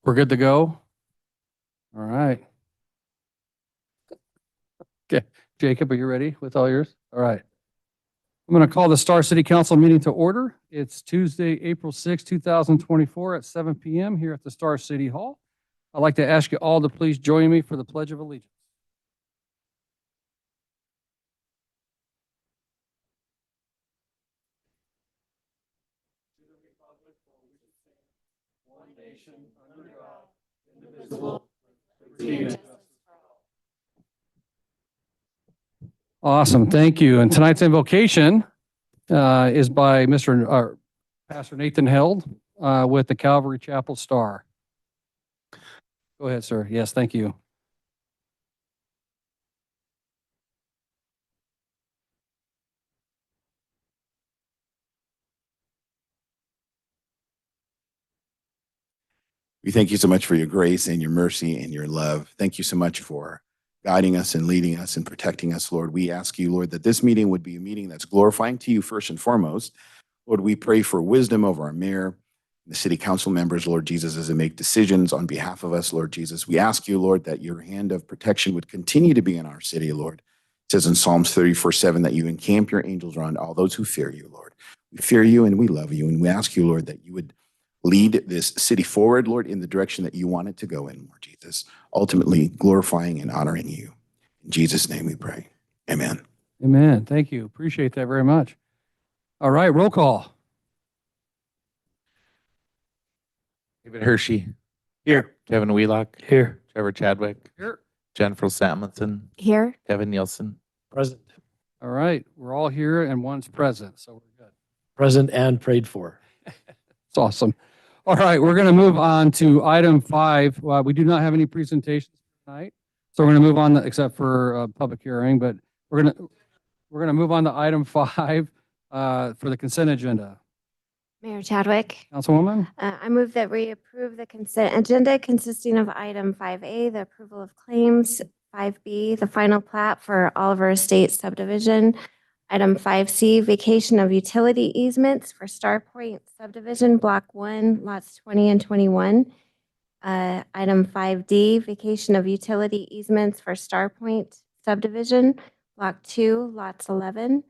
We're good to go? All right. Okay, Jacob, are you ready with all yours? All right. I'm going to call the Star City Council meeting to order. It's Tuesday, April 6, 2024 at 7 p.m. here at the Star City Hall. I'd like to ask you all to please join me for the Pledge of Allegiance. One nation, under God, indivisible, with liberty and justice for all. Awesome, thank you. And tonight's invocation is by Pastor Nathan Held with the Calvary Chapel Star. Go ahead, sir. Yes, thank you. We thank you so much for your grace and your mercy and your love. Thank you so much for guiding us and leading us and protecting us, Lord. We ask you, Lord, that this meeting would be a meeting that's glorifying to you first and foremost. Lord, we pray for wisdom over our mayor, the city council members, Lord Jesus, as they make decisions on behalf of us, Lord Jesus. We ask you, Lord, that your hand of protection would continue to be in our city, Lord. It says in Psalms 34:7 that you encamp your angels around all those who fear you, Lord. We fear you and we love you, and we ask you, Lord, that you would lead this city forward, Lord, in the direction that you want it to go in, Lord Jesus, ultimately glorifying and honoring you. In Jesus' name we pray. Amen. Amen. Thank you. Appreciate that very much. All right, roll call. David Hershey. Here. Kevin Wheelock. Here. Trevor Chadwick. Here. Jennifer Samuelson. Here. Kevin Nielsen. Present. All right, we're all here and one's present, so we're good. Present and prayed for. It's awesome. All right, we're going to move on to item 5. We do not have any presentations tonight, so we're going to move on, except for public hearing, but we're going to move on to item 5 for the consent agenda. Mayor Chadwick, Councilwoman? I move that we approve the consent agenda consisting of item 5A, the approval of claims, 5B, the final plat for Oliver Estates subdivision, item 5C, vacation of utility easements for Star Point subdivision, block 1, lots 20 and 21. Item 5D, vacation of utility easements for Star Point subdivision, block 2, lots 11.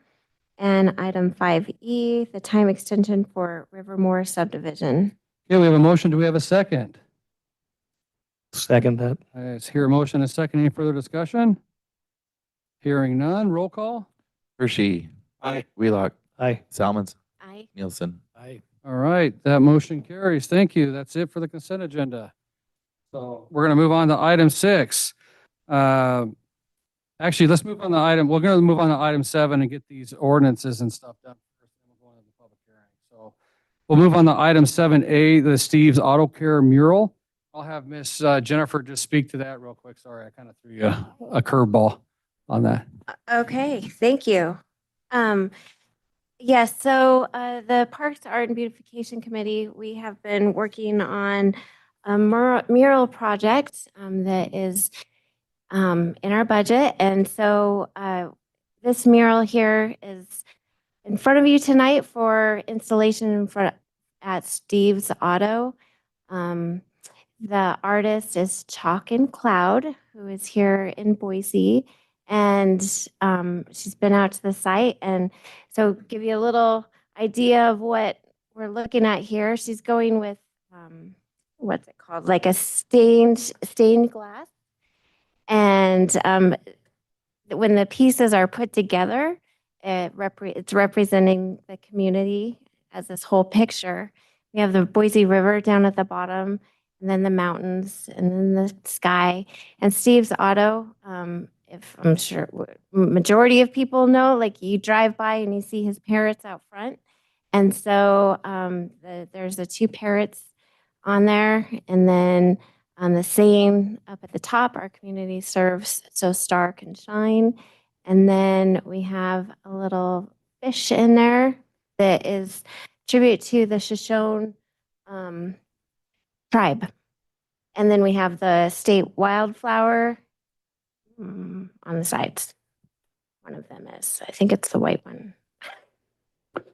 And item 5E, the time extension for Rivermore subdivision. Okay, we have a motion. Do we have a second? Second that. Let's hear a motion and a second. Any further discussion? Hearing none. Roll call. Hershey. Aye. Wheelock. Aye. Salmons. Aye. Nielsen. Aye. All right, that motion carries. Thank you. That's it for the consent agenda. So we're going to move on to item 6. Actually, let's move on to we're going to move on to item 7 and get these ordinances and stuff done first, then we'll go into the public hearing. So we'll move on to item 7A, the Steve's Auto Care mural. I'll have Miss Jennifer just speak to that real quick. Sorry, I kind of threw you a curveball on that. Okay, thank you. Yes, so the Parks, Art, and Beautification Committee, we have been working on a mural project that is in our budget. And so this mural here is in front of you tonight for installation at Steve's Auto. The artist is Chalk and Cloud, who is here in Boise. And she's been out to the site. And so give you a little idea of what we're looking at here. She's going with, what's it called? Like a stained glass. And when the pieces are put together, it's representing the community as this whole picture. We have the Boise River down at the bottom, and then the mountains, and then the sky. And Steve's Auto, if I'm sure majority of people know, like you drive by and you see his parrots out front. And so there's the 2 parrots on there, and then on the saying up at the top, our community serves so star can shine. And then we have a little fish in there that is tribute to the Shoshone tribe. And then we have the state wildflower on the sides. One of them is, I think it's the white one.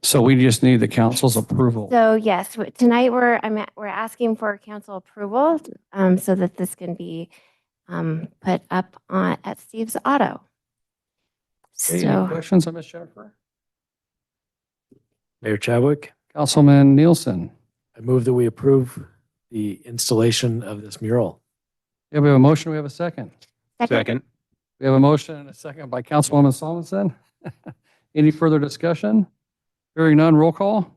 So we just need the council's approval. So yes, tonight we're asking for council approval so that this can be put up on at Steve's Auto. Any So questions on Ms. Jennifer? Mayor Chadwick, Councilman Nielsen? I move that we approve the installation of this mural. Yeah, we have a motion. We have a second. second, We have a motion and a second by Councilwoman Solomon. Any further discussion? Hearing none, roll call.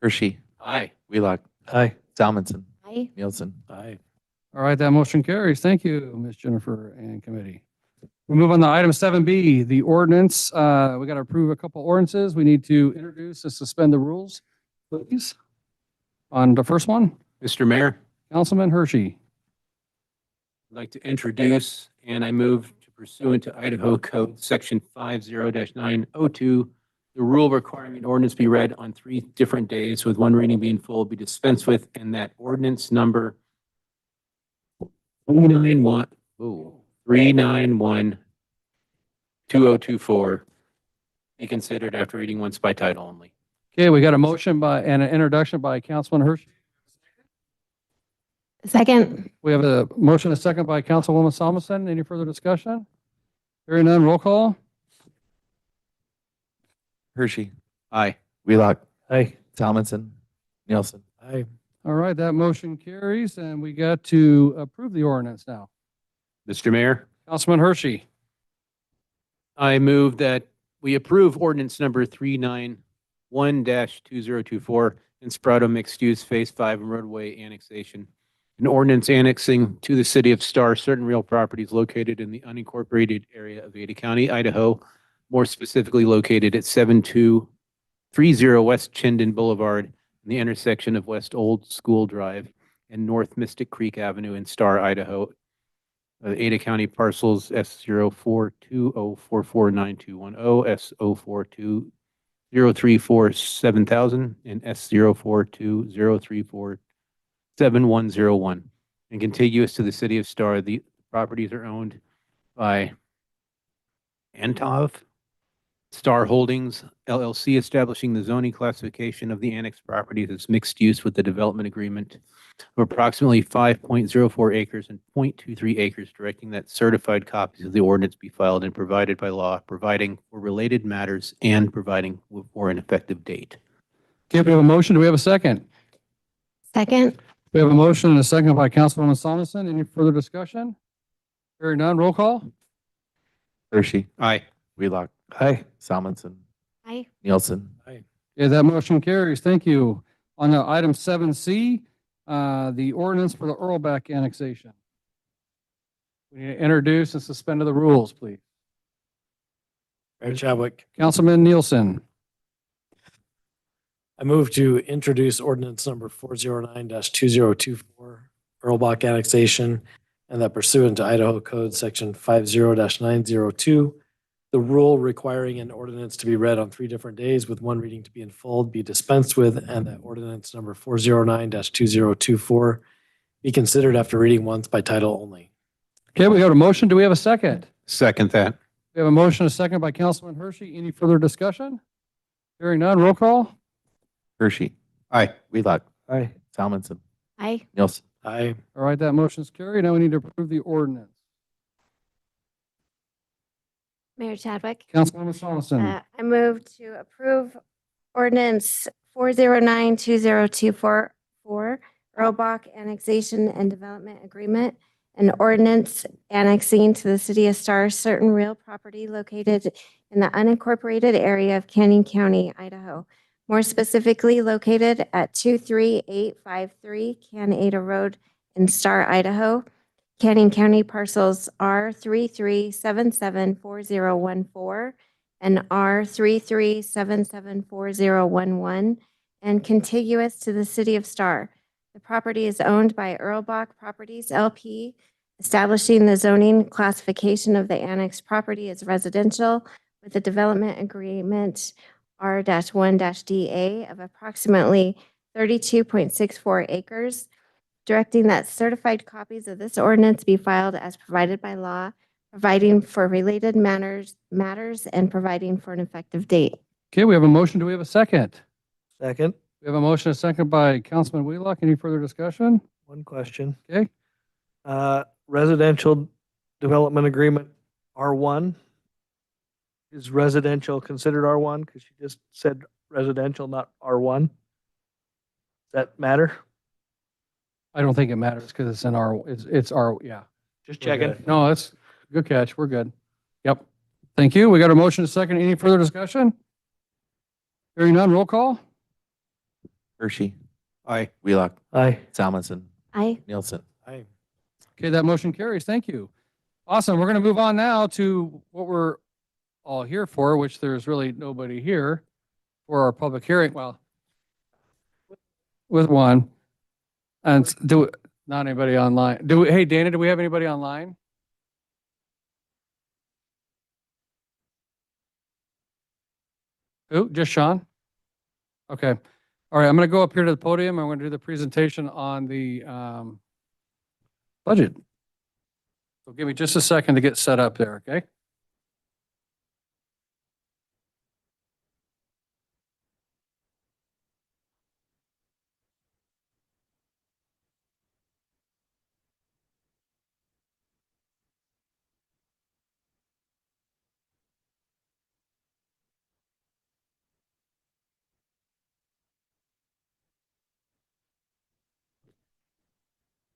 Hershey. Aye. Wheelock. Aye. Salmonson. aye. Nielsen. Aye. All right, that motion carries. Thank you, Ms. Jennifer and committee. We move on to item 7B, the ordinance. We got to approve a couple ordinances. We need to introduce and suspend the rules, please. On the first one, Mr. Mayor, Councilman Hershey. I'd like to introduce and I move to pursuant to Idaho Code Section 50-902, the rule requiring an ordinance be read on 3 different days with one reading being full be dispensed with, and that ordinance number 391-2024 be considered after reading once by title only. Okay, we got a motion and an introduction by Councilman Hershey. Second, We have a motion, a second by Councilwoman Solomon. Any further discussion? Hearing none, roll call. Hershey. Aye. Wheelock. Aye. Salmonson. Nielsen. Aye. All right, that motion carries, and we got to approve the ordinance now. Mr. Mayor, Councilman Hershey. I move that we approve ordinance number 391-2024 Inspirato Mixed Use Phase 5 and Roadway Annexation. An ordinance annexing to the city of Star certain real properties located in the unincorporated area of Ada County, Idaho, more specifically located at 7230 West Chinden Boulevard, in the intersection of West Old School Drive and North Mystic Creek Avenue in Star, Idaho. Ada County parcels S0420449210, S0420347000, and S0420347101. And contiguous to the city of Star, the properties are owned by Antov Star Holdings LLC, establishing the zoning classification of the annexed properties as mixed use with the development agreement of approximately 5.04 acres and 0.23 acres, directing that certified copies of the ordinance be filed and provided by law, providing for related matters and providing for an effective date. Okay, we have a motion. Do we have a second? second, We have a motion and a second by Councilwoman Solomon. Any further discussion? Hearing none, roll call. Hershey. Aye. Wheelock. Aye. Salmonson. aye. Nielsen. Yeah, that motion carries. Thank you. On item 7C, the ordinance for the Earlbach annexation. We need to introduce and suspend the rules, please. Mayor Chadwick, Councilman Nielsen. I move to introduce ordinance number 409-2024, Earlbach annexation, and that pursuant to Idaho Code Section 50-902, the rule requiring an ordinance to be read on 3 different days with one reading to be in full be dispensed with, and that ordinance number 409-2024 be considered after reading once by title only. Okay, we have a motion. Do we have a second? Second that. We have a motion, a second by Councilman Hershey. Any further discussion? Hearing none, roll call. Hershey. Aye. Wheelock. Aye. Salmonson. Aye. Nielsen. Aye. All right, that motion's carried. Now we need to approve the ordinance. Mayor Chadwick. Councilwoman Solomon. I move to approve ordinance 409-2024 Earlbach Annexation and Development Agreement, an ordinance annexing to the city of Star certain real property located in the unincorporated area of Canyon County, Idaho, more specifically located at 23853 Canada Road in Star, Idaho. Canyon County parcels R33774014 and R33774011, and contiguous to the city of Star. The property is owned by Earlbach Properties LP, establishing the zoning classification of the annexed property as residential with a development agreement R-1-DA of approximately 32.64 acres, directing that certified copies of this ordinance be filed as provided by law, providing for related matters and providing for an effective date. Okay, we have a motion. Do we have a second? Second, We have a motion, a second by Councilman Wheelock. Any further discussion? one question. Okay. Residential development agreement, R1. Is residential considered R1? Because you just said residential, not R1. Does that matter? I don't think it matters because it's in our, it's our, yeah. Just We're checking. good. No, that's good catch. We're good. Yep. Thank you. We got a motion, a second. Any further discussion? Hearing none, roll call. Hershey. Aye. Wheelock. Aye. Salmonson. I Nielsen. Aye. Okay, that motion carries. Thank you. Awesome. We're going to move on now to what we're all here for, which there's really nobody here for our public hearing. Well, with one. And not anybody online. Hey, Dana, do we have anybody online? Who? Just Sean? Okay. All right, I'm going to go up here to the podium. I'm going to do the presentation on the budget. So give me just a second to get set up there, okay?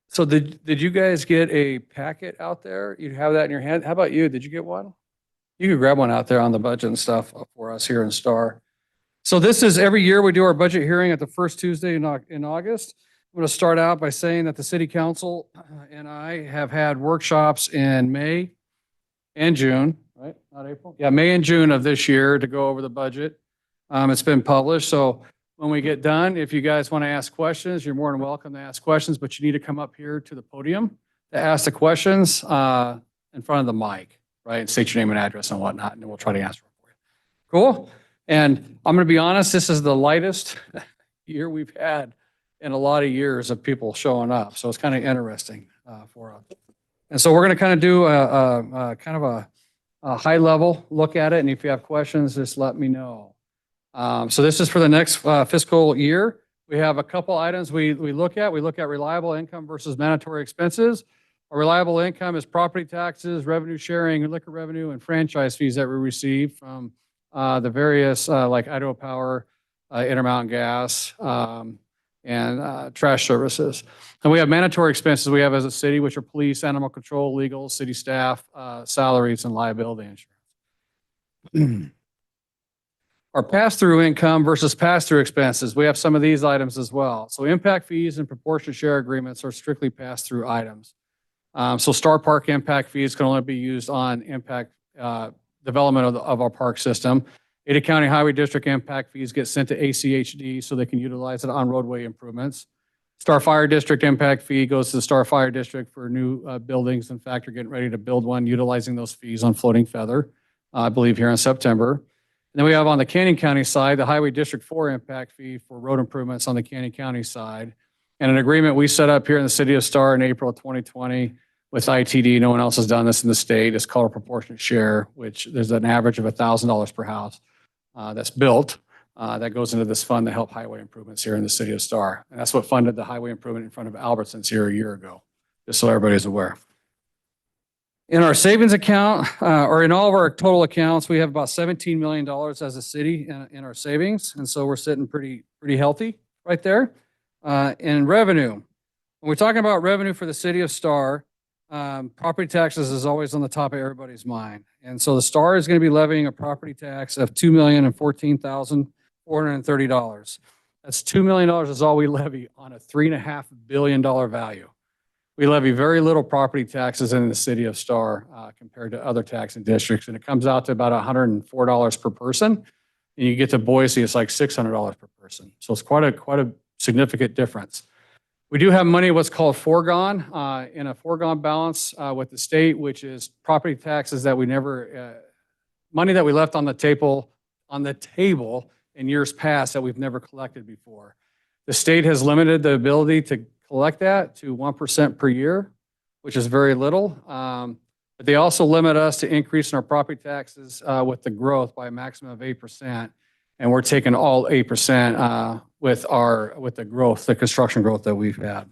So did you guys get a packet out there? You have that in your hand? How about you? Did you get one? You could grab one out there on the budget and stuff for us here in Star. So this is every year we do our budget hearing at the first Tuesday in August. I'm going to start out by saying that the city council and I have had workshops in May and June, right? Not April? Yeah, May and June of this year to go over the budget. It's been published. So when we get done, if you guys want to ask questions, you're more than welcome to ask questions, but you need to come up here to the podium to ask the questions in front of the mic, right? And state your name and address and whatnot, and then we'll try to answer it for you. Cool? And I'm going to be honest, this is the lightest year we've had in a lot of years of people showing up. So it's kind of interesting for us. And so we're going to kind of do a high level look at it. And if you have questions, just let me know. So this is for the next fiscal year. We have a couple items we look at. We look at reliable income versus mandatory expenses. A reliable income is property taxes, revenue sharing, liquor revenue, and franchise fees that we receive from the various like Idaho Power, Intermountain Gas, and trash services. And we have mandatory expenses we have as a city, which are police, animal control, legal, city staff, salaries, and liability insurance. Our pass-through income versus pass-through expenses. We have some of these items as well. So impact fees and proportionate share agreements are strictly pass-through items. So Star Park impact fees can only be used on impact development of our park system. Ada County Highway District impact fees get sent to ACHD so they can utilize it on roadway improvements. Star Fire District impact fee goes to the Star Fire District for new buildings. In fact, we're getting ready to build one utilizing those fees on Floating Feather, I believe here in September. And then we have on the Canyon County side, the Highway District 4 impact fee for road improvements on the Canyon County side. And an agreement we set up here in the city of Star in April of 2020 with ITD. No one else has done this in the state. It's called a proportionate share, which there's an average of $1,000 per house that's built that goes into this fund to help highway improvements here in the city of Star. And that's what funded the highway improvement in front of Albertsons here a year ago, just so everybody's aware. In our savings account, or in all of our total accounts, we have about $17 million as a city in our savings. And so we're sitting pretty healthy right there. In revenue, when we're talking about revenue for the city of Star, property taxes is always on the top of everybody's mind. And so the Star is going to be levying a property tax of $2,014,430. That's $2 million is all we levy on a $3.5 billion value. We levy very little property taxes in the city of Star compared to other taxing districts, and it comes out to about $104 per person. And you get to Boise, it's like $600 per person. So it's quite a significant difference. We do have money, what's called foregone, in a foregone balance with the state, which is property taxes that we never, money that we left on the table in years past that we've never collected before. The state has limited the ability to collect that to 1% per year, which is very little. But they also limit us to increasing our property taxes with the growth by a maximum of 8%. And we're taking all 8% with the growth, the construction growth that we've had.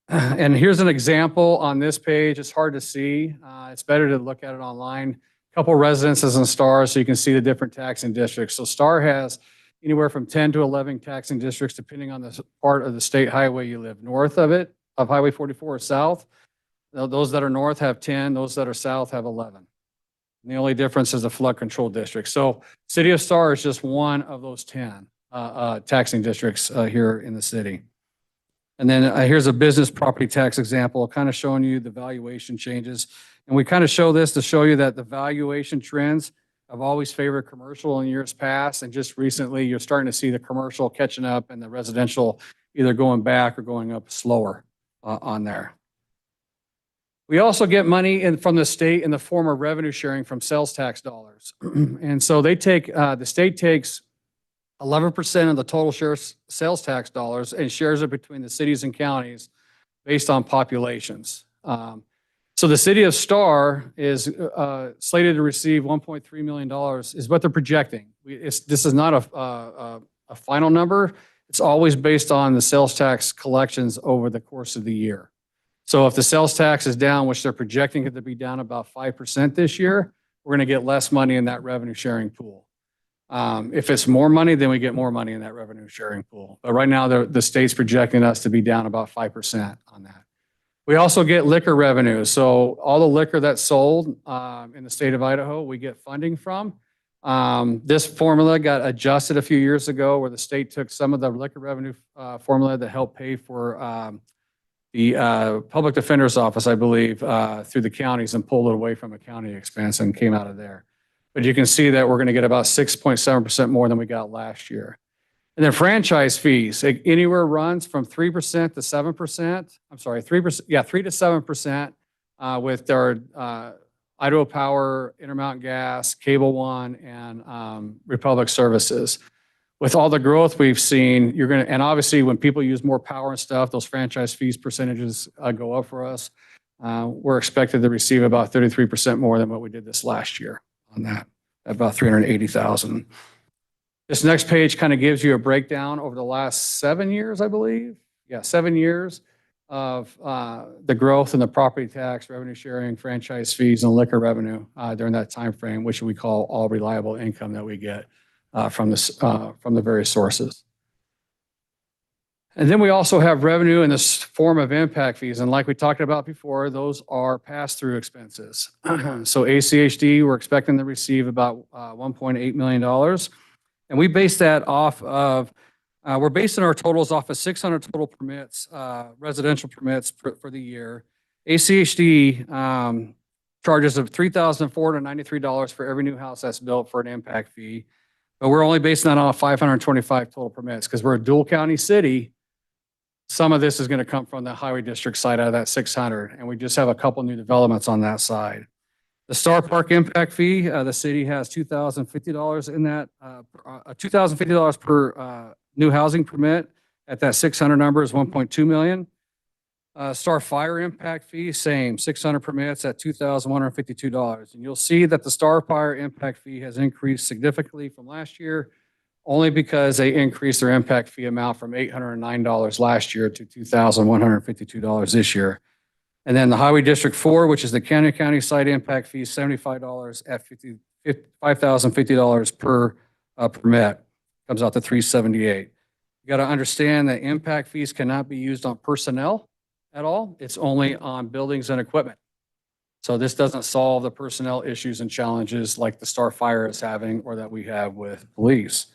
And here's an example on this page. It's hard to see. It's better to look at it online. Couple residences in Star so you can see the different taxing districts. So Star has anywhere from 10 to 11 taxing districts, depending on the part of the state highway you live north of it, of Highway 44 or south. Those that are north have 10, those that are south have 11. And the only difference is the flood control district. So City of Star is just one of those 10 taxing districts here in the city. And then here's a business property tax example, kind of showing you the valuation changes. And we kind of show this to show you that the valuation trends have always favored commercial in years past. And just recently, you're starting to see the commercial catching up and the residential either going back or going up slower on there. We also get money from the state in the form of revenue sharing from sales tax dollars. And so they take, the state takes 11% of the total sales tax dollars and shares it between the cities and counties based on populations. So the city of Star is slated to receive $1.3 million is what they're projecting. This is not a final number. It's always based on the sales tax collections over the course of the year. So if the sales tax is down, which they're projecting it to be down about 5% this year, we're going to get less money in that revenue sharing pool. If it's more money, then we get more money in that revenue sharing pool. But right now, the state's projecting us to be down about 5% on that. We also get liquor revenue. So all the liquor that's sold in the state of Idaho, we get funding from. This formula got adjusted a few years ago where the state took some of the liquor revenue formula that helped pay for the public defender's office, I believe, through the counties and pulled it away from a county expense and came out of there. But you can see that we're going to get about 6.7% more than we got last year. And then franchise fees, anywhere runs from 3% to 7%. I'm sorry, 3%, yeah, 3 to 7% with our Idaho Power, Intermountain Gas, Cable One, and Republic Services. With all the growth we've seen, you're going to, and obviously when people use more power and stuff, those franchise fees percentages go up for us. We're expected to receive about 33% more than what we did this last year on that, about $380,000. This next page kind of gives you a breakdown over the last 7 years, I believe. Yeah, 7 years of the growth in the property tax, revenue sharing, franchise fees, and liquor revenue during that time frame, which we call all reliable income that we get from the various sources. And then we also have revenue in this form of impact fees. And like we talked about before, those are pass-through expenses. So ACHD, we're expecting to receive about $1.8 million. And we base that off of, we're basing our totals off of 600 total permits, residential permits for the year. ACHD charges of $3,493 for every new house that's built for an impact fee. But we're only basing that on 525 total permits because we're a dual county city. Some of this is going to come from the highway district side out of that 600, and we just have a couple new developments on that side. The Star Park impact fee, the city has $2,050 in that, $2,050 per new housing permit at that 600 number is 1.2 million. Star Fire impact fee, same, 600 permits at $2,152. And you'll see that the Star Fire impact fee has increased significantly from last year, only because they increased their impact fee amount from $809 last year to $2,152 this year. And then the Highway District 4, which is the county site impact fee, $75 at $5,050 per permit, comes out to $378. You got to understand that impact fees cannot be used on personnel at all. It's only on buildings and equipment. So this doesn't solve the personnel issues and challenges like the Star Fire is having or that we have with police.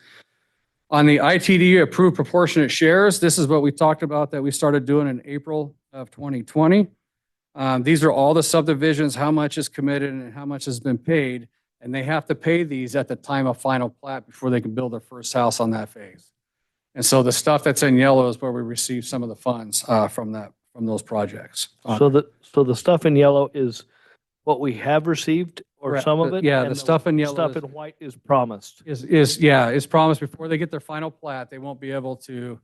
On the ITD approved proportionate shares, this is what we talked about that we started doing in April of 2020. These are all the subdivisions, how much is committed and how much has been paid. And they have to pay these at the time of final plat before they can build their first house on that phase. And so the stuff that's in yellow is where we receive some of the funds from those projects. So the stuff in yellow is what we have received or Correct. some of it? Yeah, and the stuff in yellow Stuff is- in white is promised. Is promised before they get their final plat, they won't be able to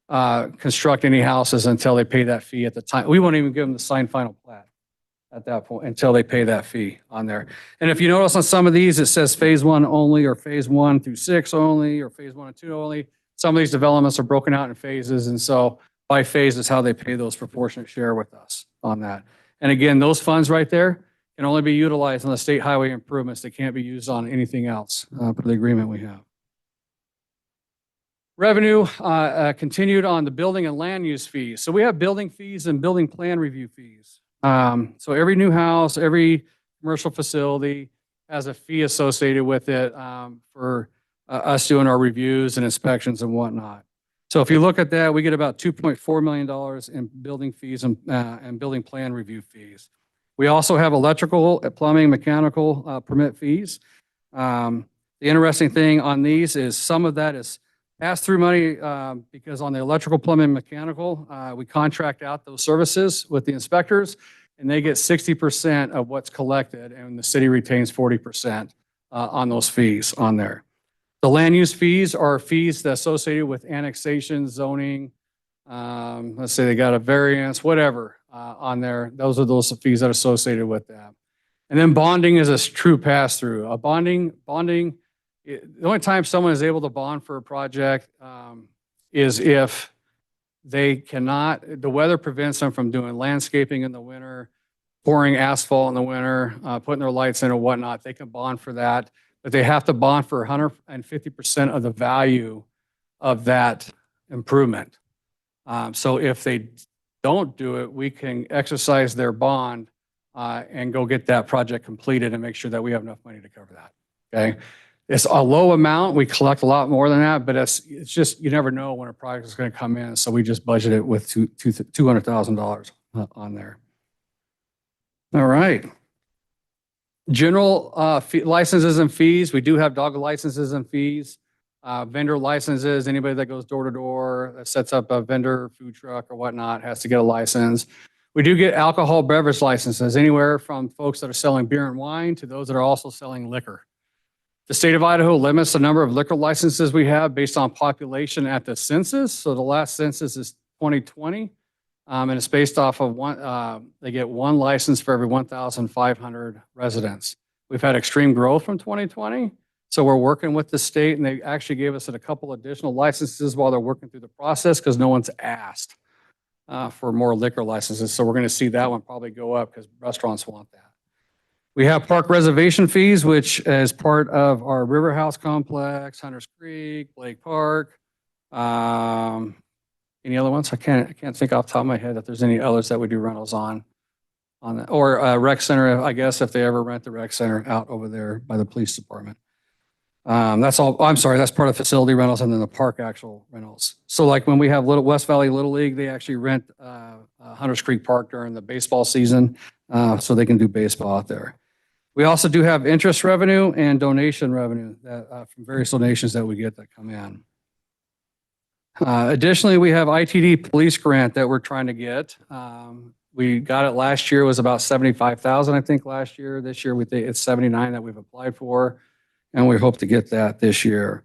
construct any houses until they pay that fee at the time. We won't even give them the signed final plat at that point until they pay that fee on there. And if you notice on some of these, it says phase 1 only, or phase 1 through 6 only, or phase 1 and 2 only. Some of these developments are broken out in phases. And so by phase is how they pay those proportionate share with us on that. And again, those funds right there can only be utilized on the state highway improvements. They can't be used on anything else per the agreement we have. Revenue continued on the building and land use fees. So we have building fees and building plan review fees. So every new house, every commercial facility has a fee associated with it for us doing our reviews and inspections and whatnot. So if you look at that, we get about $2.4 million in building fees and building plan review fees. We also have electrical, plumbing, mechanical permit fees. The interesting thing on these is some of that is pass-through money because on the electrical, plumbing, mechanical, we contract out those services with the inspectors, and they get 60% of what's collected, and the city retains 40% on those fees on there. The land use fees are fees that are associated with annexation, zoning. Let's say they got a variance, whatever on there. Those are those fees that are associated with that. And then bonding is a true pass-through. Bonding, the only time someone is able to bond for a project is if they cannot, the weather prevents them from doing landscaping in the winter, pouring asphalt in the winter, putting their lights in or whatnot. They can bond for that, but they have to bond for 150% of the value of that improvement. So if they don't do it, we can exercise their bond and go get that project completed and make sure that we have enough money to cover that. Okay. It's a low amount. We collect a lot more than that, but it's just, you never know when a project is going to come in. So we just budget it with $200,000 on there. All right. General licenses and fees. We do have dog licenses and fees. Vendor licenses, anybody that goes door to door, that sets up a vendor, food truck or whatnot has to get a license. We do get alcohol beverage licenses, anywhere from folks that are selling beer and wine to those that are also selling liquor. The state of Idaho limits the number of liquor licenses we have based on population at the census. So the last census is 2020, and it's based off of one, they get one license for every 1,500 residents. We've had extreme growth from 2020. So we're working with the state, and they actually gave us a couple additional licenses while they're working through the process because no one's asked for more liquor licenses. So we're going to see that one probably go up because restaurants want that. We have park reservation fees, which is part of our River House complex, Hunters Creek, Blake Park. Any other ones? I can't think off the top of my head that there's any others that we do rentals on that. Or rec center, I guess, if they ever rent the rec center out over there by the police department. That's all. I'm sorry, that's part of facility rentals and then the park actual rentals. So like when we have West Valley Little League, they actually rent Hunters Creek Park during the baseball season so they can do baseball out there. We also do have interest revenue and donation revenue that, from various donations that we get that come in. Additionally, we have ITD police grant that we're trying to get. We got it last year. It was about 75,000, I think, last year. This year, we think it's 79 that we've applied for, and we hope to get that this year.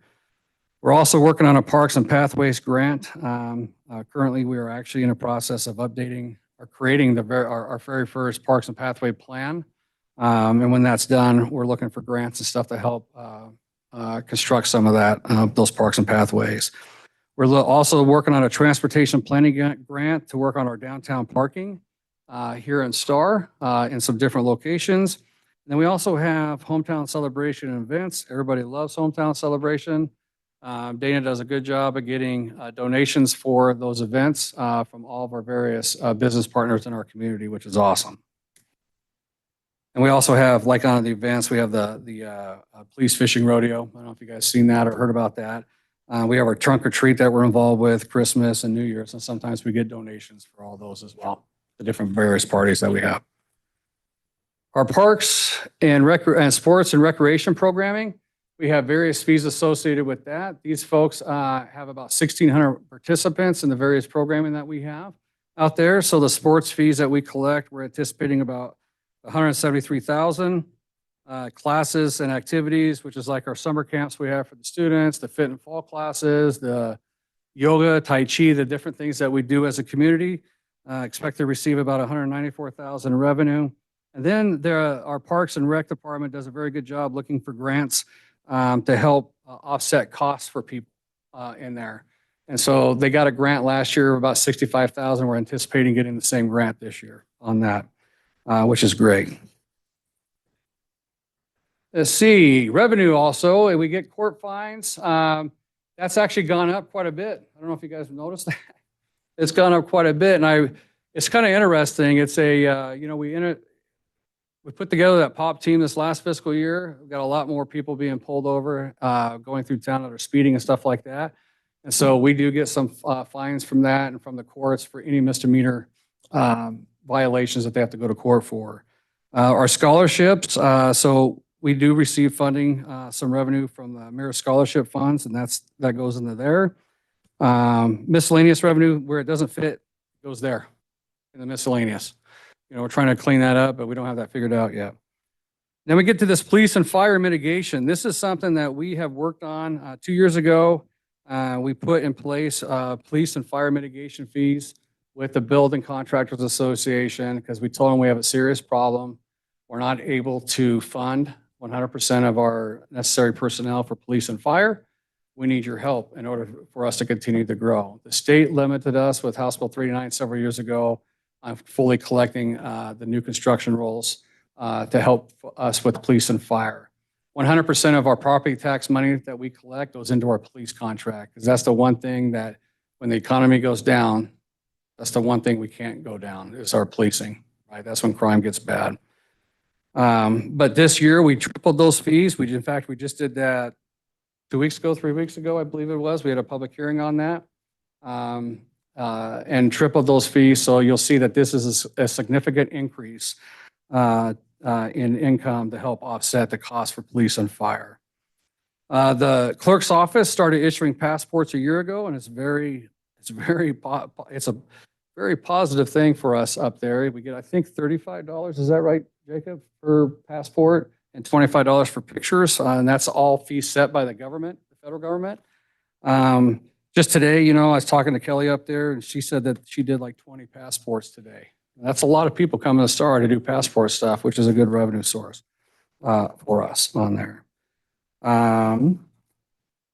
We're also working on a Parks and Pathways grant. Currently, we are actually in a process of updating or creating our very first Parks and Pathway plan. And when that's done, we're looking for grants and stuff to help construct some of that, those parks and pathways. We're also working on a transportation planning grant to work on our downtown parking here in Star in some different locations. And then we also have hometown celebration and events. Everybody loves hometown celebration. Dana does a good job of getting donations for those events from all of our various business partners in our community, which is awesome. And we also have, like on the events, we have the police fishing rodeo. I don't know if you guys seen that or heard about that. We have our trunk or treat that we're involved with, Christmas and New Year's, and sometimes we get donations for all those as well, the different various parties that we have. Our parks and sports and recreation programming, we have various fees associated with that. These folks have about 1,600 participants in the various programming that we have out there. So the sports fees that we collect, we're anticipating about 173,000. Classes and activities, which is like our summer camps we have for the students, the fit and fall classes, the yoga, Tai Chi, the different things that we do as a community. Expect to receive about 194,000 in revenue. And then our Parks and Rec Department does a very good job looking for grants to help offset costs for people in there. And so they got a grant last year of about 65,000. We're anticipating getting the same grant this year on that, which is great. Let's see, revenue also, we get court fines. That's actually gone up quite a bit. I don't know if you guys have noticed that. It's gone up quite a bit, and it's kind of interesting. It's we put together that POP team this last fiscal year. We've got a lot more people being pulled over, going through town that are speeding and stuff like that. And so we do get some fines from that and from the courts for any misdemeanor violations that they have to go to court for. Our scholarships, so we do receive funding, some revenue from the Mayor Scholarship Funds, and that goes into there. Miscellaneous revenue, where it doesn't fit, goes there in the miscellaneous. We're trying to clean that up, but we don't have that figured out yet. Then we get to this police and fire mitigation. This is something that we have worked on 2 years ago. We put in place police and fire mitigation fees with the Building Contractors Association because we told them we have a serious problem. We're not able to fund 100% of our necessary personnel for police and fire. We need your help in order for us to continue to grow. The state limited us with House Bill 389 several years ago on fully collecting the new construction rolls to help us with police and fire. 100% of our property tax money that we collect goes into our police contract because that's the one thing that when the economy goes down, that's the one thing we can't go down is our policing, right? That's when crime gets bad. But this year we tripled those fees. In fact, we just did that 2 weeks ago, 3 weeks ago, I believe it was. We had a public hearing on that and tripled those fees. So you'll see that this is a significant increase in income to help offset the cost for police and fire. The clerk's office started issuing passports a year ago, and it's a very positive thing for us up there. We get, I think, $35. Is that right, Jacob, per passport, and $25 for pictures, and that's all fees set by the government, the federal government. Just today, I was talking to Kelly up there, and she said that she did like 20 passports today. And that's a lot of people coming to STAR to do passport stuff, which is a good revenue source for us on there.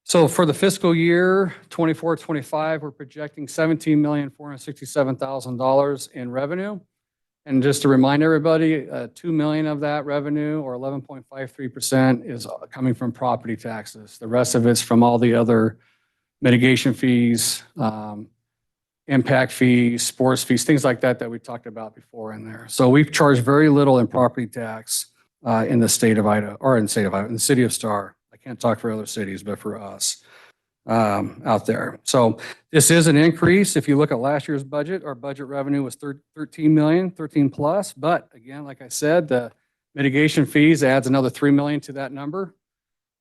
So for the fiscal year 24-25, we're projecting $17,467,000 in revenue. And just to remind everybody, $2 million of that revenue, or 11.53%, is coming from property taxes. The rest of it's from all the other mitigation fees, impact fees, sports fees, things like that we talked about before in there. So we've charged very little in property tax in the state of Idaho, or in the state of Idaho, in the city of Star. I can't talk for other cities, but for us out there. So this is an increase. If you look at last year's budget, our budget revenue was 13 million, 13 plus. But again, like I said, the mitigation fees adds another 3 million to that number.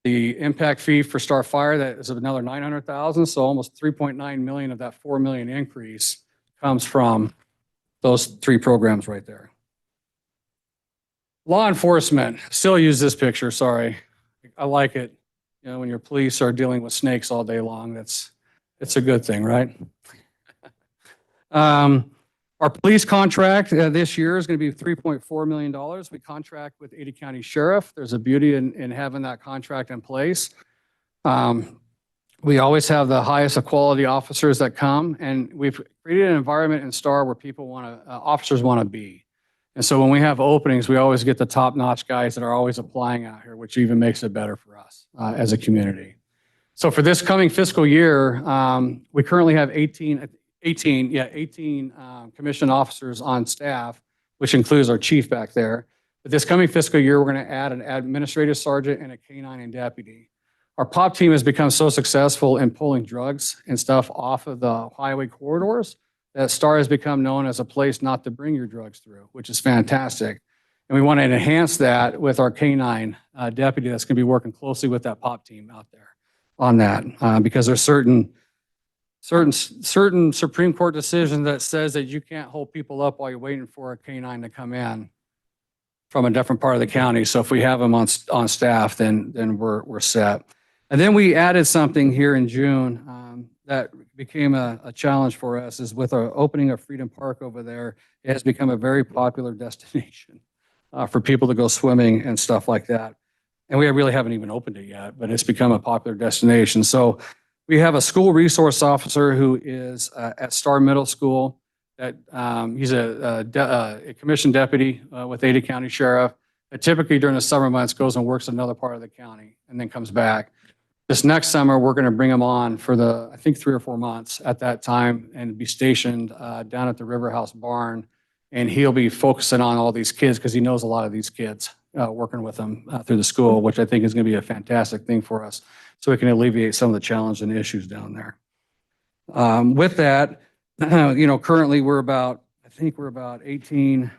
The impact fee for Star Fire, that is another 900,000. So almost 3.9 million of that 4 million increase comes from those three programs right there. Law enforcement, still use this picture, sorry. I like it. When your police are dealing with snakes all day long, it's a good thing, right? Our police contract this year is going to be $3.4 million. We contract with Ada County Sheriff. There's a beauty in having that contract in place. We always have the highest of quality officers that come, and we've created an environment in Star where officers want to be. And so when we have openings, we always get the top-notch guys that are always applying out here, which even makes it better for us as a community. So for this coming fiscal year, we currently have 18 commissioned officers on staff, which includes our chief back there. But this coming fiscal year, we're going to add an administrative sergeant and a K-9 and deputy. Our POP team has become so successful in pulling drugs and stuff off of the highway corridors that Star has become known as a place not to bring your drugs through, which is fantastic. And we want to enhance that with our K-9 deputy that's going to be working closely with that POP team out there on that, because there's certain Supreme Court decisions that says that you can't hold people up while you're waiting for a K-9 to come in from a different part of the county. So if we have them on staff, then we're set. And then we added something here in June that became a challenge for us, is with our opening of Freedom Park over there. It has become a very popular destination for people to go swimming and stuff like that. And we really haven't even opened it yet, but it's become a popular destination. So we have a school resource officer who is at Star Middle School. That he's a commissioned deputy with Ada County Sheriff. That typically during the summer months goes and works in another part of the county and then comes back. This next summer, we're going to bring him on for I think 3 or 4 months at that time and be stationed down at the River House barn. And he'll be focusing on all these kids because he knows a lot of these kids, working with them through the school, which I think is going to be a fantastic thing for us. So we can alleviate some of the challenges and issues down there. With that, currently I think we're about 18.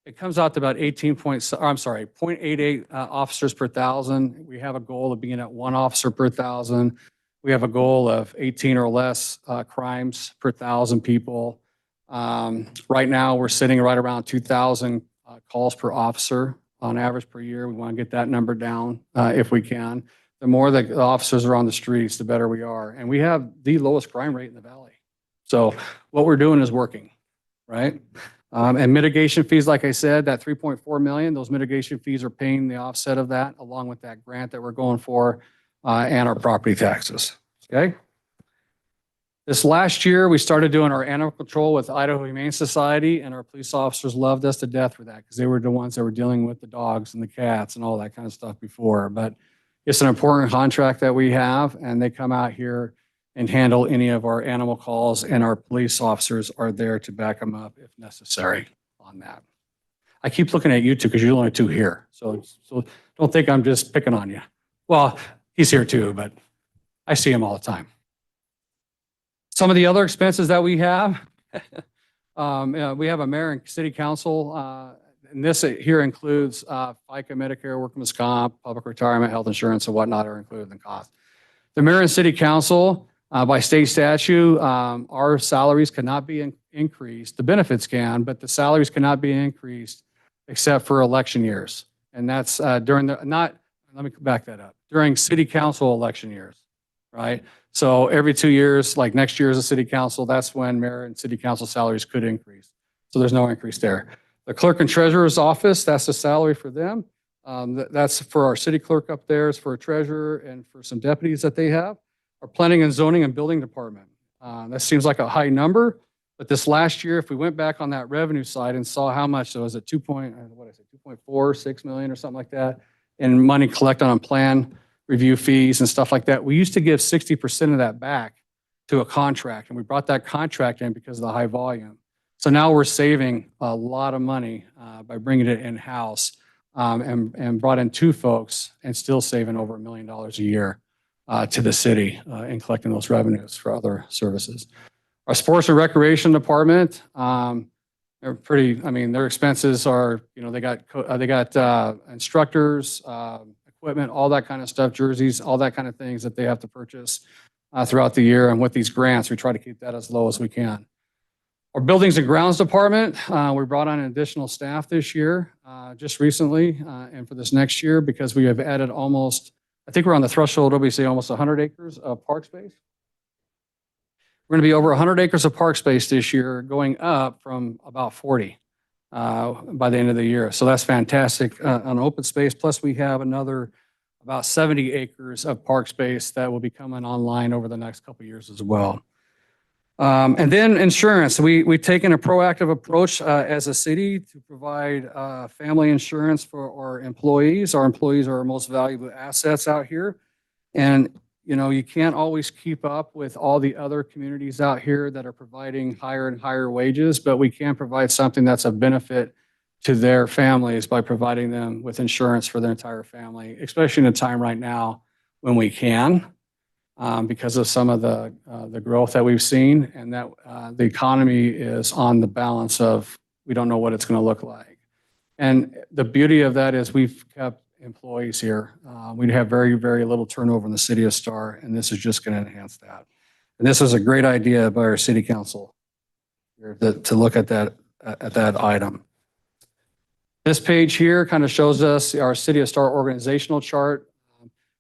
It comes out to about 0.88 officers per 1,000. We have a goal of being at 1 officer per 1,000. We have a goal of 18 or less crimes per 1,000 people. Right now, we're sitting right around 2,000 calls per officer on average per year. We want to get that number down if we can. The more that the officers are on the streets, the better we are. And we have the lowest crime rate in the valley. So what we're doing is working, right? And mitigation fees, like I said, that 3.4 million, those mitigation fees are paying the offset of that, along with that grant that we're going for and our property taxes, okay? This last year, we started doing our animal control with Idaho Humane Society, and our police officers loved us to death for that because they were the ones that were dealing with the dogs and the cats and all that kind of stuff before. But it's an important contract that we have, and they come out here and handle any of our animal calls, and our police officers are there to back them up if necessary on that. I keep looking at you two because you're the only two here. So don't think I'm just picking on you. Well, he's here too, but I see him all the time. Some of the other expenses that we have, we have a mayor and city council, and this here includes FICA, Medicare, workman's comp, public retirement, health insurance, and whatnot are included in the cost. The mayor and city council, by state statute, our salaries cannot be increased. The benefits can, but the salaries cannot be increased except for election years. And that's let me back that up, during city council election years, right? So every 2 years, like next year is a city council, that's when mayor and city council salaries could increase. So there's no increase there. The clerk and treasurer's office, that's the salary for them. That's for our city clerk up there, it's for a treasurer and for some deputies that they have. Our planning and zoning and building department. That seems like a high number, but this last year, if we went back on that revenue side and saw how much, so was it 2.46 million or something like that, in money collected on plan review fees and stuff like that. We used to give 60% of that back to a contract, and we brought that contract in because of the high volume. So now we're saving a lot of money by bringing it in-house and brought in 2 folks and still saving over $1 million a year to the city in collecting those revenues for other services. Our sports and recreation department, they're pretty, their expenses are, they got instructors, equipment, all that kind of stuff, jerseys, all that kind of things that they have to purchase throughout the year. And with these grants, we try to keep that as low as we can. Our buildings and grounds department, we brought on additional staff this year, just recently, and for this next year, because we have added almost, I think we're on the threshold, obviously, almost 100 acres of park space. We're going to be over 100 acres of park space this year, going up from about 40 by the end of the year. So that's fantastic on open space. Plus, we have another about 70 acres of park space that will be coming online over the next couple of years as well. And then insurance. We've taken a proactive approach as a city to provide family insurance for our employees. Our employees are our most valuable assets out here. And you can't always keep up with all the other communities out here that are providing higher and higher wages, but we can provide something that's a benefit to their families by providing them with insurance for their entire family, especially in a time right now when we can, because of some of the growth that we've seen, and that the economy is on the balance of we don't know what it's going to look like. And the beauty of that is we've kept employees here. We have very, very little turnover in the city of Star, and this is just going to enhance that. And this was a great idea by our city council to look at that item. This page here kind of shows us our city of Star organizational chart,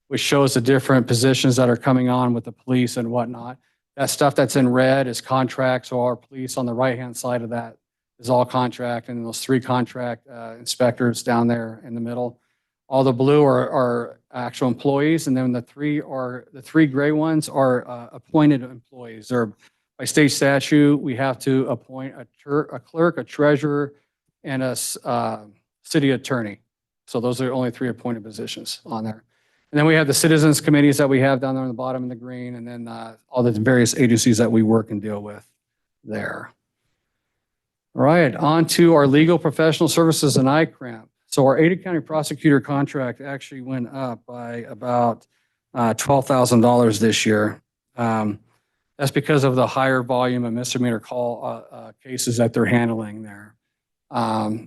which shows the different positions that are coming on with the police and whatnot. That stuff that's in red is contracts, or our police on the right-hand side of that is all contract, and those 3 contract inspectors down there in the middle. All the blue are actual employees, and then the 3 gray ones are appointed employees. They're by state statute, we have to appoint a clerk, a treasurer, and a city attorney. So those are the only 3 appointed positions on there. And then we have the citizens committees that we have down there on the bottom in the green, and then all the various agencies that we work and deal with there. All right, on to our legal professional services and ICRAMP. So our Ada County prosecutor contract actually went up by about $12,000 this year. That's because of the higher volume of misdemeanor call cases that they're handling there.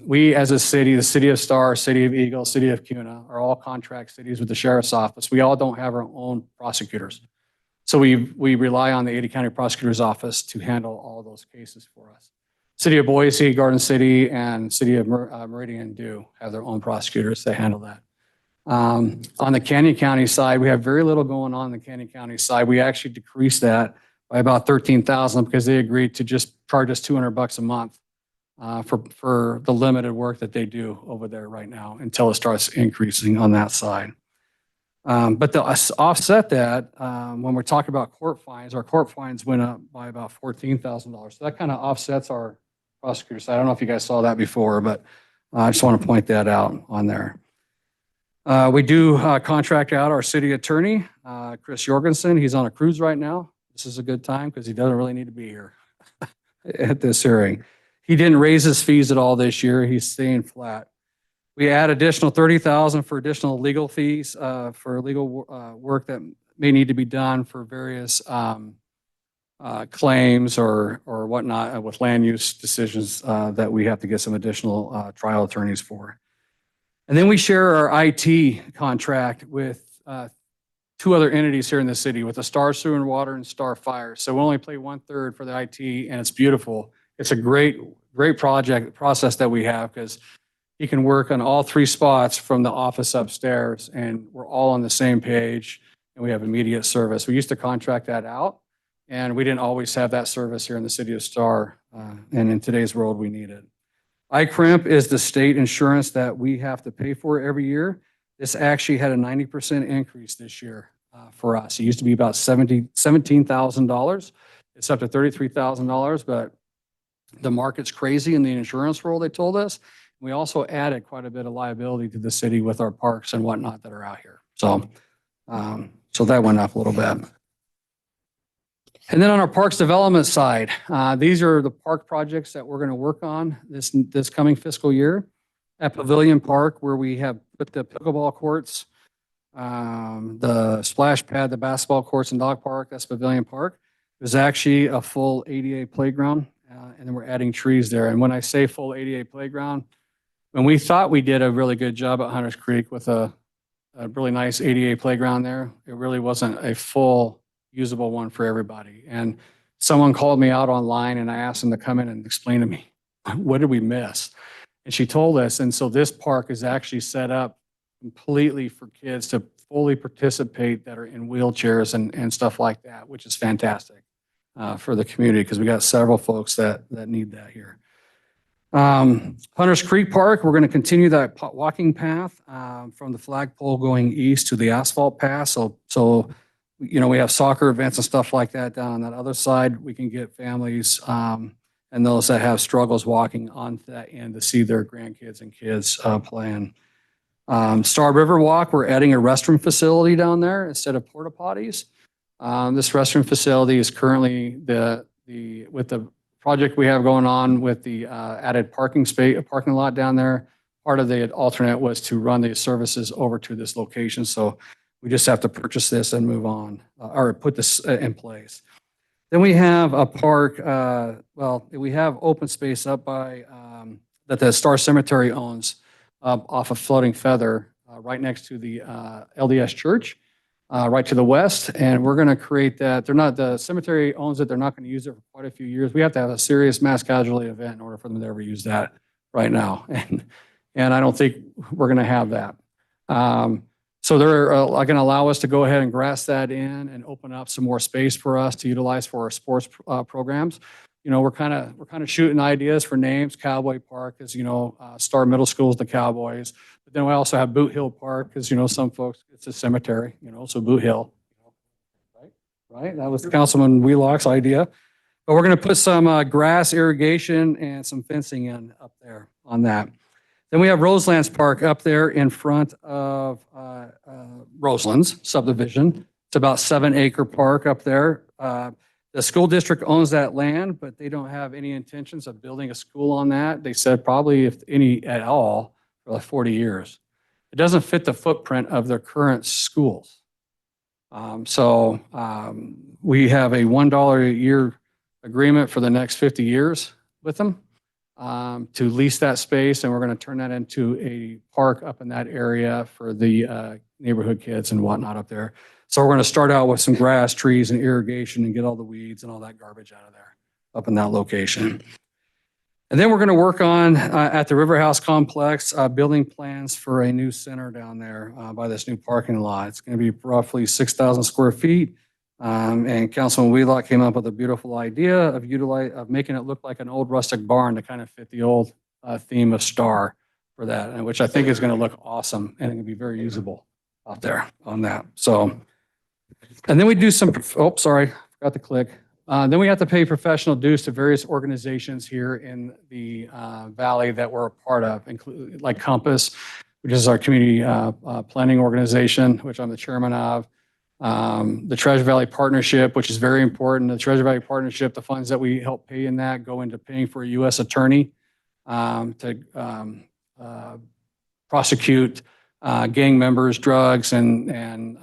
We, as a city, the city of Star, city of Eagle, city of Cuna, are all contract cities with the sheriff's office. We all don't have our own prosecutors. So we rely on the Ada County prosecutor's office to handle all those cases for us. City of Boise, Garden City, and city of Meridian do have their own prosecutors that handle that. On the Canyon County side, we have very little going on the Canyon County side. We actually decreased that by about $13,000 because they agreed to just charge us $200 a month for the limited work that they do over there right now until it starts increasing on that side. But to offset that, when we're talking about court fines, our court fines went up by about $14,000. So that kind of offsets our prosecutor side. I don't know if you guys saw that before, but I just want to point that out on there. We do contract out our city attorney, Chris Jorgensen. He's on a cruise right now. This is a good time because he doesn't really need to be here at this hearing. He didn't raise his fees at all this year. He's staying flat. We add additional $30,000 for additional legal fees for legal work that may need to be done for various claims or whatnot with land use decisions that we have to get some additional trial attorneys for. And then we share our IT contract with 2 other entities here in the city, with the Star Sewer and Water and Star Fire. So we only pay 1/3 for the IT, and it's beautiful. It's a great process that we have because he can work on all 3 spots from the office upstairs, and we're all on the same page, and we have immediate service. We used to contract that out, and we didn't always have that service here in the city of Star, and in today's world, we need it. ICRIMP is the state insurance that we have to pay for every year. This actually had a 90% increase this year for us. It used to be about $17,000. It's up to $33,000, but the market's crazy in the insurance world, they told us. We also added quite a bit of liability to the city with our parks and whatnot that are out here. So that went up a little bit. And then on our parks development side, these are the park projects that we're going to work on this coming fiscal year. At Pavilion Park, where we have put the pickleball courts, the splash pad, the basketball courts and dog park, that's Pavilion Park. There's actually a full ADA playground, and then we're adding trees there. And when I say full ADA playground, when we thought we did a really good job at Hunters Creek with a really nice ADA playground there, it really wasn't a full usable one for everybody. And someone called me out online, and I asked them to come in and explain to me, what did we miss? And she told us, and so this park is actually set up completely for kids to fully participate that are in wheelchairs and stuff like that, which is fantastic for the community because we got several folks that need that here. Hunters Creek Park, we're going to continue that walking path from the flagpole going east to the asphalt path. So you know, we have soccer events and stuff like that down on that other side. We can get families and those that have struggles walking onto that end to see their grandkids and kids playing. Star River Walk, we're adding a restroom facility down there instead of porta potties. This restroom facility is currently with the project we have going on with the added parking lot down there. Part of the alternate was to run the services over to this location. So we just have to purchase this and move on or put this in place. Then we have a park, we have open space up by, that the Star Cemetery owns off of Floating Feather, right next to the LDS Church, right to the west. And we're going to create that. The cemetery owns it. They're not going to use it for quite a few years. We have to have a serious mass casualty event in order for them to ever use that right now. And I don't think we're going to have that. So they're going to allow us to go ahead and grass that in and open up some more space for us to utilize for our sports programs. You we're kind of shooting ideas for names. Cowboy Park is, Star Middle School is the Cowboys. But then we also have Boot Hill Park because, some folks, it's a cemetery, so Boot Hill. Right? That was Councilman Wheelock's idea. But we're going to put some grass irrigation and some fencing in up there on that. Then we have Roselands Park up there in front of Roselands subdivision. It's about 7-acre park up there. The school district owns that land, but they don't have any intentions of building a school on that. They said probably, if any at all, for like 40 years. It doesn't fit the footprint of their current schools. We have a $1 a year agreement for the next 50 years with them to lease that space, and we're going to turn that into a park up in that area for the neighborhood kids and whatnot up there. So we're going to start out with some grass, trees, and irrigation and get all the weeds and all that garbage out of there up in that location. And then we're going to work on, at the River House Complex, building plans for a new center down there by this new parking lot. It's going to be roughly 6,000 square feet. And Councilman Wheelock came up with a beautiful idea of making it look like an old rustic barn to kind of fit the old theme of Star for that, and which I think is going to look awesome and it can be very usable out there on that. So, and then we do some, sorry, forgot to click. Then we have to pay professional dues to various organizations here in the valley that we're a part of, including like Compass, which is our community planning organization, which I'm the chairman of. The Treasure Valley Partnership, which is very important. The Treasure Valley Partnership, the funds that we help pay in that go into paying for a U.S. attorney to prosecute gang members, drugs, and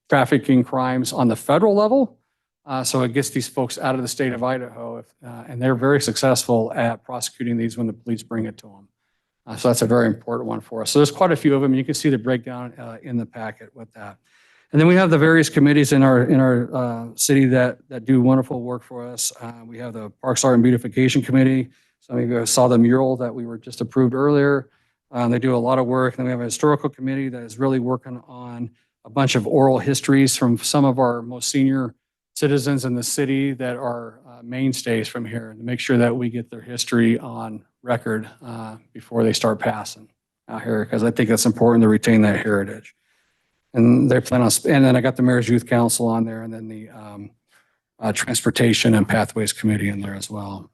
trafficking crimes on the federal level. So it gets these folks out of the state of Idaho, and they're very successful at prosecuting these when the police bring it to them. So that's a very important one for us. So there's quite a few of them. You can see the breakdown in the packet with that. And then we have the various committees in our city that do wonderful work for us. We have the Parks, Art, and Beautification Committee. Some of you saw the mural that we were just approved earlier. They do a lot of work. And then we have a historical committee that is really working on a bunch of oral histories from some of our most senior citizens in the city that are mainstays from here, to make sure that we get their history on record before they start passing out here, because I think it's important to retain that heritage. And they plan on, and then I got the Mayor's Youth Council on there, and then the Transportation and Pathways Committee in there as well.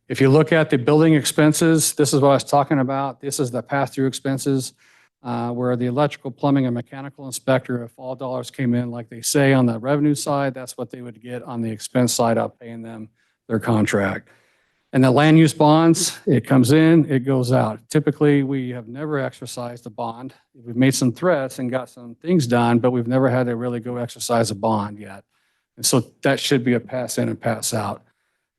If you look at the building expenses, this is what I was talking about. This is the pass-through expenses, where the electrical, plumbing, and mechanical inspector, if all dollars came in like they say on the revenue side, that's what they would get on the expense side of paying them their contract. And the land use bonds, it comes in, it goes out. Typically, we have never exercised a bond. We've made some threats and got some things done, but we've never had to really go exercise a bond yet. And so that should be a pass in and pass out.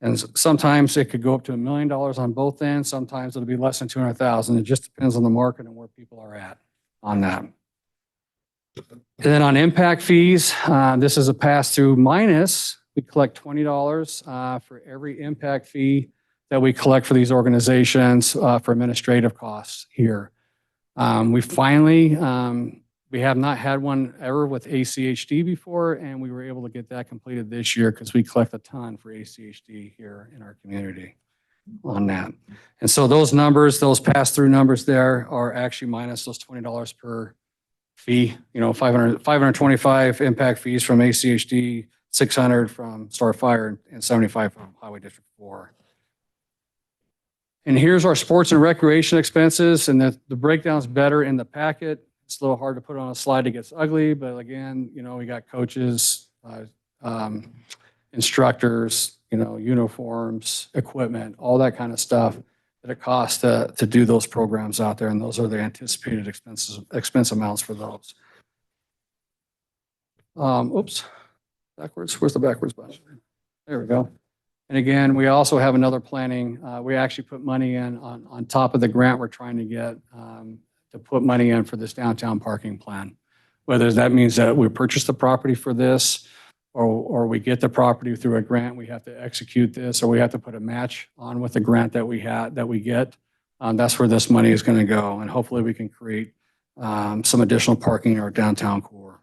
And sometimes it could go up to $1 million on both ends. Sometimes it'll be less than 200,000. It just depends on the market and where people are at on that. And then on impact fees, this is a pass through minus. We collect $20 for every impact fee that we collect for these organizations for administrative costs here. We finally, we have not had one ever with ACHD before, and we were able to get that completed this year because we collect a ton for ACHD here in our community on that. And so those numbers, those pass-through numbers there are actually minus those $20 per fee, 525 impact fees from ACHD, 600 from Star Fire, and 75 from Highway District 4. And here's our sports and recreation expenses, and the breakdown's better in the packet. It's a little hard to put on a slide. It gets ugly, but again, we got coaches, instructors, uniforms, equipment, all that kind of stuff that it costs to do those programs out there, and those are the anticipated expense amounts for those. Oops, backwards. Where's the backwards button? There we go. And again, we also have another planning. We actually put money in on top of the grant we're trying to get to put money in for this downtown parking plan. Whether that means that we purchase the property for this, or we get the property through a grant, we have to execute this, or we have to put a match on with the grant that we get. That's where this money is going to go, and hopefully we can create some additional parking in our downtown core.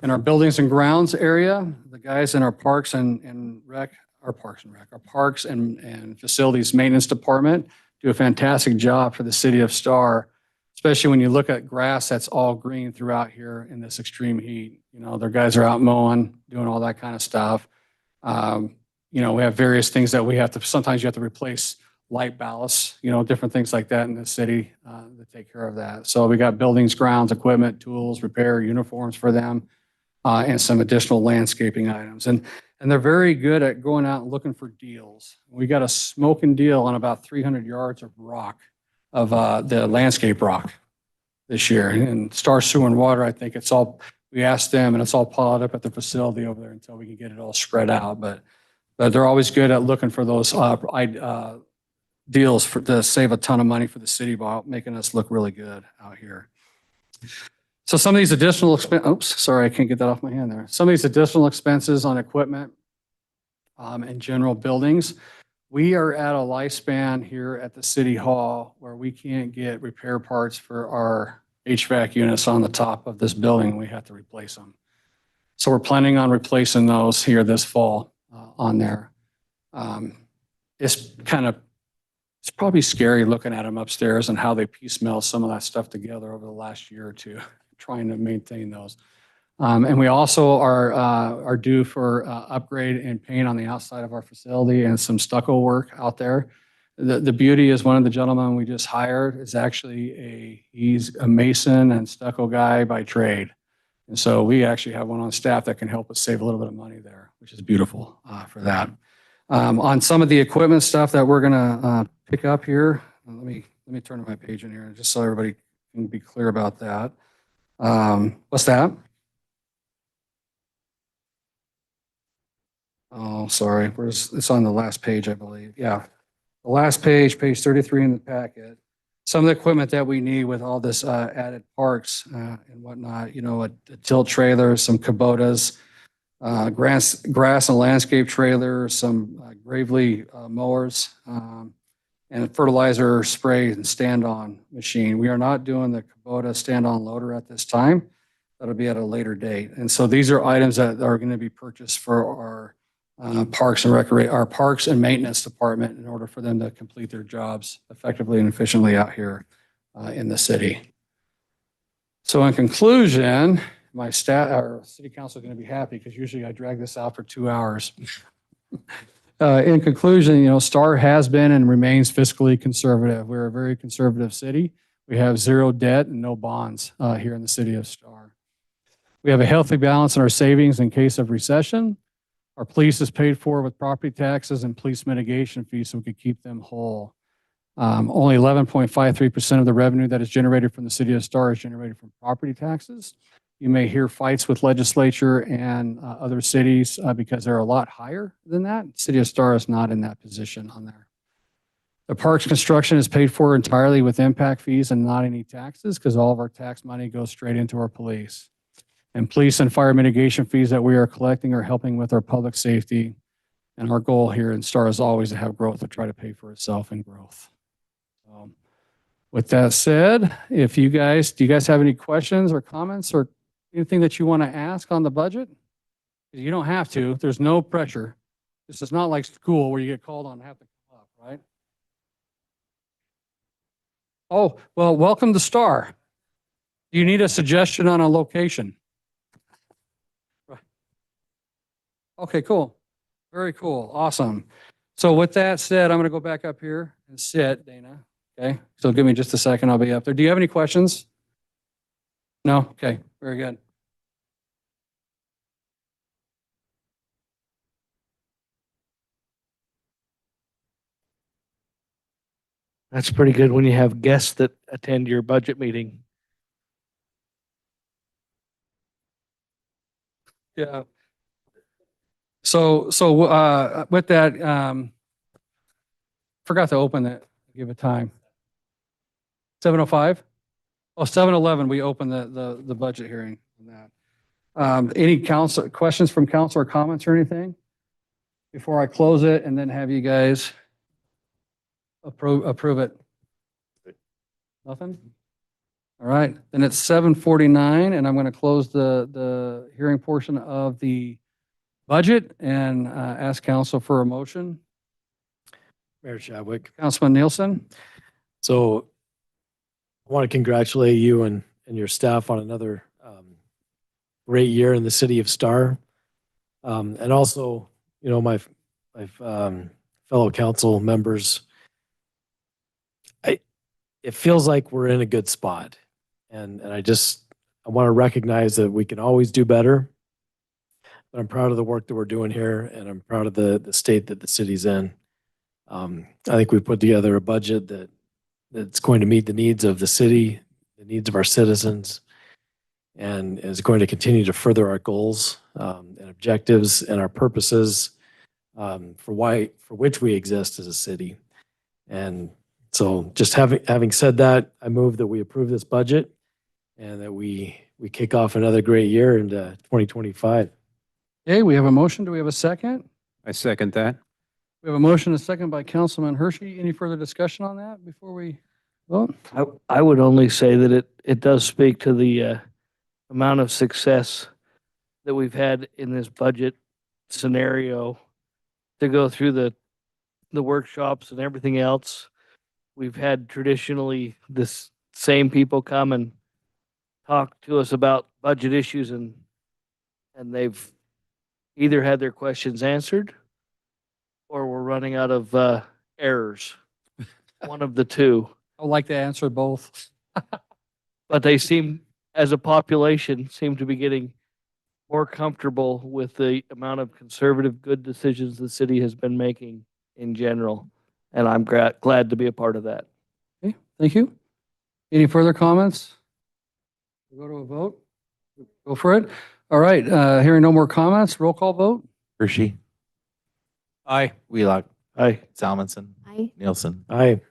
In our buildings and grounds area, the guys in our parks and rec, our parks and facilities maintenance department do a fantastic job for the city of Star, especially when you look at grass that's all green throughout here in this extreme heat. You know, their guys are out mowing, doing all that kind of stuff. You know, we have various things that we have to, sometimes you have to replace light ballasts, you know, different things like that in the city to take care of that. So we got buildings, grounds, equipment, tools, repair, uniforms for them, and some additional landscaping items. And they're very good at going out and looking for deals. We got a smoking deal on about 300 yards of rock, of the landscape rock this year. And Star Sewer and Water, I think it's all, we asked them and it's all piled up at the facility over there until we can get it all spread out. But they're always good at looking for those deals to save a ton of money for the city while making us look really good out here. So some of these additional oops, sorry, I can't get that off my hand there. Some of these additional expenses on equipment and general buildings, we are at a lifespan here at the city hall where we can't get repair parts for our HVAC units on the top of this building. We have to replace them. So we're planning on replacing those here this fall on there. It's probably scary looking at them upstairs and how they piecemeal some of that stuff together over the last year or two, trying to maintain those. And we also are due for upgrade and paint on the outside of our facility and some stucco work out there. The beauty is one of the gentlemen we just hired is actually he's a mason and stucco guy by trade. And so we actually have one on staff that can help us save a little bit of money there, which is beautiful for that. On some of the equipment stuff that we're gonna pick up here, let me turn to my page in here just so everybody can be clear about that. What's that? Oh, sorry. It's on the last page, I believe. Yeah. The last page, page 33 in the packet. Some of the equipment that we need with all this added parks and whatnot, you know, a tilt trailer, some Kubotas, grass and landscape trailer, some Gravely mowers, and a fertilizer spray and stand-on machine. We are not doing the Kubota stand-on loader at this time. That'll be at a later date. And so these are items that are going to be purchased for our parks and maintenance department in order for them to complete their jobs effectively and efficiently out here in the city. So in conclusion, my city council is going to be happy because usually I drag this out for 2 hours. In conclusion, you know, Star has been and remains fiscally conservative. We're a very conservative city. We have zero debt and no bonds here in the city of Star. We have a healthy balance in our savings in case of recession. Our police is paid for with property taxes and police mitigation fees so we could keep them whole. Only 11.53% of the revenue that is generated from the city of Star is generated from property taxes. You may hear fights with legislature and other cities because they're a lot higher than that. City of Star is not in that position on there. The parks construction is paid for entirely with impact fees and not any taxes because all of our tax money goes straight into our police. And police and fire mitigation fees that we are collecting are helping with our public safety. And our goal here in Star is always to have growth to try to pay for itself in growth. With that said, do you guys have any questions or comments or anything that you want to ask on the budget? You don't have to. There's no pressure. This is not like school where you get called on and have to come up, right? Oh, well, welcome to Star. Do you need a suggestion on a location? Okay, cool. Very cool. Awesome. So with that said, I'm going to go back up here and sit, Dana. Okay. So give me just a second. I'll be up there. Do you have any questions? No? Okay. Very good. That's pretty good when you have guests that attend your budget meeting. Yeah. So with that, forgot to open it, give it time. 7:05? Oh, 7:11, we open the budget hearing on that. Any questions from council or comments or anything? Before I close it and then have you guys approve it? Nothing? All right, then it's 7:49 and I'm going to close the hearing portion of the budget and ask council for a motion. Mayor Chadwick. Councilman Nielsen? So I want to congratulate you and your staff on another great year in the city of Star. And also, you know, my fellow council members, it feels like we're in a good spot. And I want to recognize that we can always do better. But I'm proud of the work that we're doing here, and I'm proud of the state that the city's in. I think we put together a budget that's going to meet the needs of the city, the needs of our citizens, and is going to continue to further our goals and objectives and our purposes for which we exist as a city. And so just having said that, I move that we approve this budget and that we kick off another great year into 2025. Okay, we have a motion. Do we have a second? I second that. We have a motion, a second by Councilman Hershey. Any further discussion on that before we vote? I would only say that it does speak to the amount of success that we've had in this budget scenario to go through the workshops and everything else. We've had traditionally this same people come and talk to us about budget issues, and they've either had their questions answered or we're running out of errors. One of the two. I'd like to answer both. But they seem, as a population, seem to be getting more comfortable with the amount of conservative, good decisions the city has been making in general. And I'm glad to be a part of that. Okay, thank you. Any further comments? We'll go to a vote. Go for it. All right, hearing no more comments, roll call vote. Hershey, Aye. Wheelock, Aye. Salmonson, I Nielsen. Aye.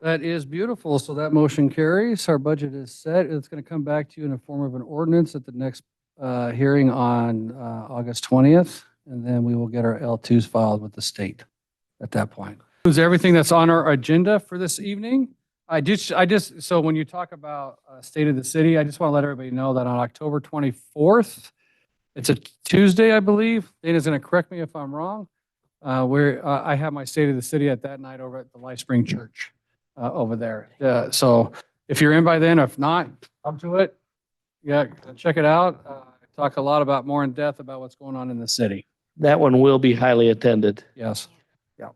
That is beautiful. So that motion carries. Our budget is set. It's going to come back to you in the form of an ordinance at the next hearing on August 20th. And then we will get our L2s filed with the state at that point. Is everything that's on our agenda for this evening? So when you talk about state of the city, I just want to let everybody know that on October 24th, it's a Tuesday, I believe. Dana's going to correct me if I'm wrong. I have my state of the city at that night over at the Life Spring Church over there. So if you're in by then, if not, come to it. Yeah, check it out. Talk a lot about more in depth about what's going on in the city. That one will be highly attended. Yes. Yeah.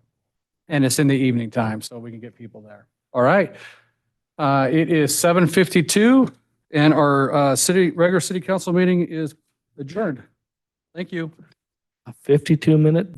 And it's in the evening time, so we can get people there. All right. It is 7:52 and our regular city council meeting is adjourned. Thank you. A 52-minute